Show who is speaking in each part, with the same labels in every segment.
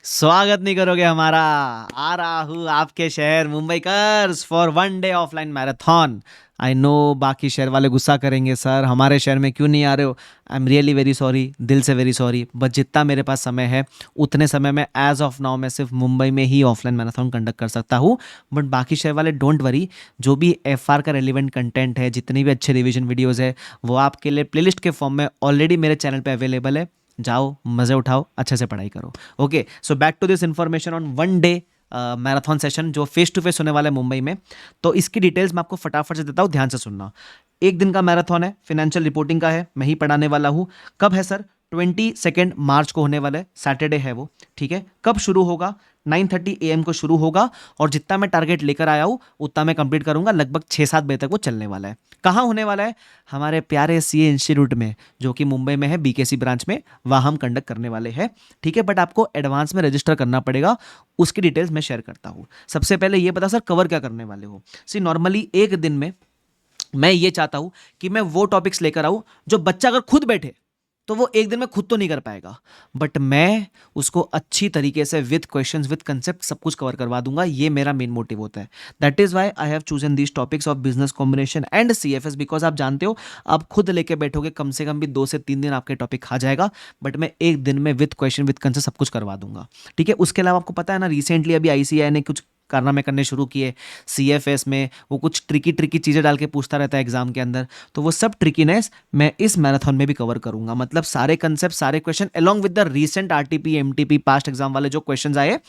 Speaker 1: स्वागत नहीं करोगे हमारा। आ रहा हूँ आपके शहर Mumbaikars for one day offline marathon. I know बाकी शहर वाले गुस्सा करेंगे, सर हमारे शहर में क्यों नहीं आ रहे हो। I am really very sorry, दिल से वेरी सॉरी, बट जितना मेरे पास समय है उतने समय में एज ऑफ नाउ मैं सिर्फ मुंबई में ही ऑफलाइन मैराथन कंडक्ट कर सकता हूँ। बट बाकी शहर वाले डोंट वरी, जो भी एफ आर का रेलिवेंट कंटेंट है, जितनी भी अच्छे रिवीजन वीडियोज़ है, वो आपके लिए प्लेलिस्ट के फॉर्म में ऑलरेडी मेरे चैनल पे अवेलेबल है। जाओ, मज़े उठाओ, अच्छे से पढ़ाई करो। Okay, so back to this information on one day marathon session जो फेस टू फेस होने वाला है मुंबई में। तो इसकी डिटेल्स मैं आपको फटाफट से देता हूँ, ध्यान से सुनना। एक दिन का मैराथन है, फिनेंशियल रिपोर्टिंग का है, मैं ही पढ़ाने वाला हूँ। कब है सर? 22 मार्च को होने वाला है, सैटरडे है वो। ठीक है, कब शुरू होगा? 9:30 AM को शुरू होगा और जितना मैं टारगेट लेकर आया हूँ उतना मैं कंप्लीट करूंगा। लगभग 6-7 बजे तक वो चलने वाला है। कहाँ होने वाला है? हमारे प्यारे सीए इंस्टीट्यूट में, जो कि मुंबई में है, बीकेसी ब्रांच में, वहाँ हम कंडक्ट करने वाले हैं। ठीक है, बट आपको एडवांस में रजिस्टर करना पड़ेगा। उसकी डिटेल्स मैं शेयर करता हूँ। सबसे पहले ये बता सर, कवर क्या करने वाले हो? सी नॉर्मली एक दिन में मैं ये चाहता हूं कि मैं वो टॉपिक्स लेकर आऊं जो बच्चा अगर खुद बैठे तो वो एक दिन में खुद तो नहीं कर पाएगा, बट मैं उसको अच्छी तरीके से विद क्वेश्चंस विद कंसेप्ट सब कुछ कवर करवा दूंगा। ये मेरा मेन मोटिव होता है। That is why I have chosen these topics of business combination and CFS, because आप जानते हो आप खुद लेके बैठोगे कम से कम भी 2 से 3 दिन आपके टॉपिक खा जाएगा, बट मैं एक दिन में विद क्वेश्चन विद कंसेप्ट सब कुछ करवा दूंगा। ठीक है, उसके अलावा आपको पता है ना, रिसेंटली अभी आईसीएआई ने कुछ कारनामे करने शुरू किए सीएफएस में। वो कुछ ट्रिकी ट्रिकी चीज़ें डाल के पूछता रहता है एग्जाम के अंदर, तो वो सब ट्रिकीनेस मैं इस मैराथन में भी कवर करूंगा। मतलब सारे कंसेप्ट, सारे question along with the recent RTP MTP past exam वाले जो क्वेश्चंस आए,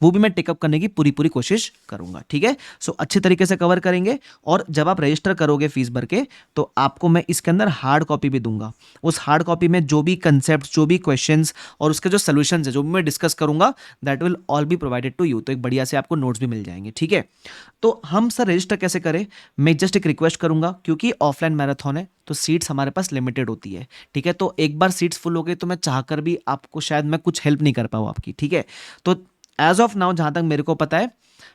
Speaker 1: वो भी मैं टेकअप करने की पूरी पूरी कोशिश करूंगा। ठीक है, सो अच्छे तरीके से कवर करेंगे। और जब आप रजिस्टर करोगे फीस भर के, तो आपको मैं इसके अंदर हार्ड कॉपी भी दूंगा। उस हार्ड कॉपी में जो भी कंसेप्ट, जो भी क्वेश्चन और उसके जो सोल्यूशन है, जो भी मैं डिस्कस करूंगा, that will all be provided to you. तो एक बढ़िया से आपको नोट्स भी मिल जाएंगे। ठीक है, तो हम सर रजिस्टर कैसे करें? मैं जस्ट एक रिक्वेस्ट करूंगा, क्योंकि ऑफलाइन मैराथन है तो सीट्स हमारे पास लिमिटेड होती है। ठीक है, तो एक बार सीट्स फुल हो गई तो मैं चाहकर भी आपको शायद मैं कुछ हेल्प नहीं कर पाऊँ आपकी। ठीक है, तो एज ऑफ नाउ जहां तक मेरे को पता है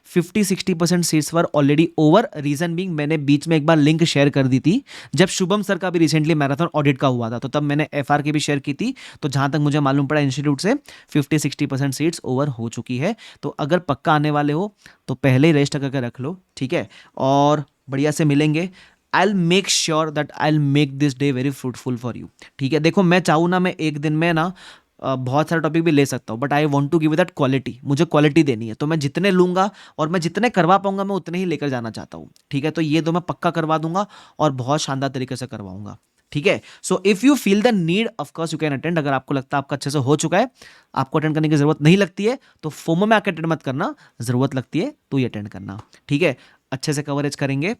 Speaker 1: 50-60% seats were already over. Reason being, मैंने बीच में एक बार लिंक शेयर कर दी थी जब शुभम सर का भी रिसेंटली मैराथन ऑडिट का हुआ था, तो तब मैंने एफआर की भी शेयर की थी। तो जहां तक मुझे मालूम पड़ा इंस्टीट्यूट से 50-60% सीट्स ओवर हो चुकी है। तो अगर पक्का आने वाले हो तो पहले ही रजिस्टर करके रख लो। ठीक है, और बढ़िया से मिलेंगे। आई make sure that I make this day very fruitful for you. ठीक है, देखो मैं चाहूँ ना, मैं एक दिन में ना बहुत सारे टॉपिक भी ले सकता हूँ, but I want to give that quality. मुझे क्वालिटी देनी है, तो मैं जितने लूंगा और मैं जितने करवा पाऊंगा मैं उतने ही लेकर जाना चाहता हूँ। ठीक है, तो ये दो मैं पक्का करवा दूंगा और बहुत शानदार तरीके से करवाऊंगा। ठीक है, so if you feel the need, of course you can attend. अगर आपको लगता है आपका अच्छे से हो चुका है, आपको अटेंड करने की जरूरत नहीं लगती है, तो फोमो में आकर अटेंड मत करना। जरूरत लगती है तो ही अटेंड करना। ठीक है, अच्छे से कवरेज करेंगे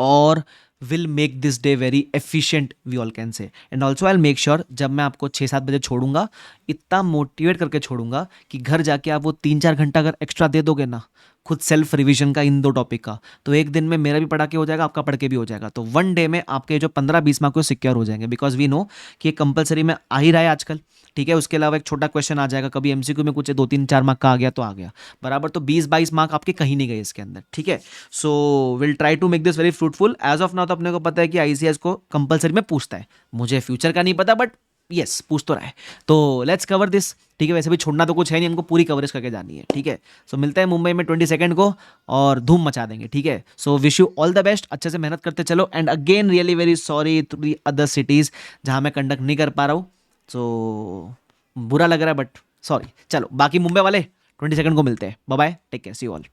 Speaker 1: और will make this day very efficient, we all can say. And also I make sure, जब मैं आपको 6-7 बजे छोड़ूंगा, इतना मोटिवेट करके छोड़ूंगा कि घर जाके आप वो 3-4 घंटा अगर एक्स्ट्रा दे दोगे ना खुद सेल्फ रिवीजन का इन दो टॉपिक का, तो एक दिन में मेरा भी पढ़ा के हो जाएगा, आपका पढ़ के भी हो जाएगा। तो वन डे में आपके जो 15-20 मार्क्स सिक्योर हो जाएंगे, बिकॉज वी नो कि ये कंपलसरी में आ ही रहा है आजकल। ठीक है, उसके अलावा एक छोटा क्वेश्चन आ जाएगा, कभी एमसीक्यू में कुछ 2-3-4 मार्क का आ गया तो आ गया, बराबर। तो 20-22 मार्क आपके कहीं नहीं गए इसके अंदर। ठीक है, so will try to make this very fruitful. As of now तो अपने को पता है कि आईसीएस को कंपलसरी में पूछता है। मुझे फ्यूचर का नहीं पता, बट यस पूछ तो रहा है। तो लेट्स कवर दिस। ठीक है, वैसे भी छोड़ना तो कुछ है नहीं, हमको पूरी कवरेज करके जानी है। ठीक है, सो मिलते हैं मुंबई में 22 को और धूम मचा देंगे। ठीक है, so wish you all the best, अच्छे से मेहनत करते चलो। And again really very sorry to the other cities जहां मैं कंडक्ट नहीं कर पा रहा हूँ। सो बुरा लग रहा है, बट सॉरी। चलो बाकी मुंबई वाले 22 को मिलते हैं। Bye bye, take care, see you all.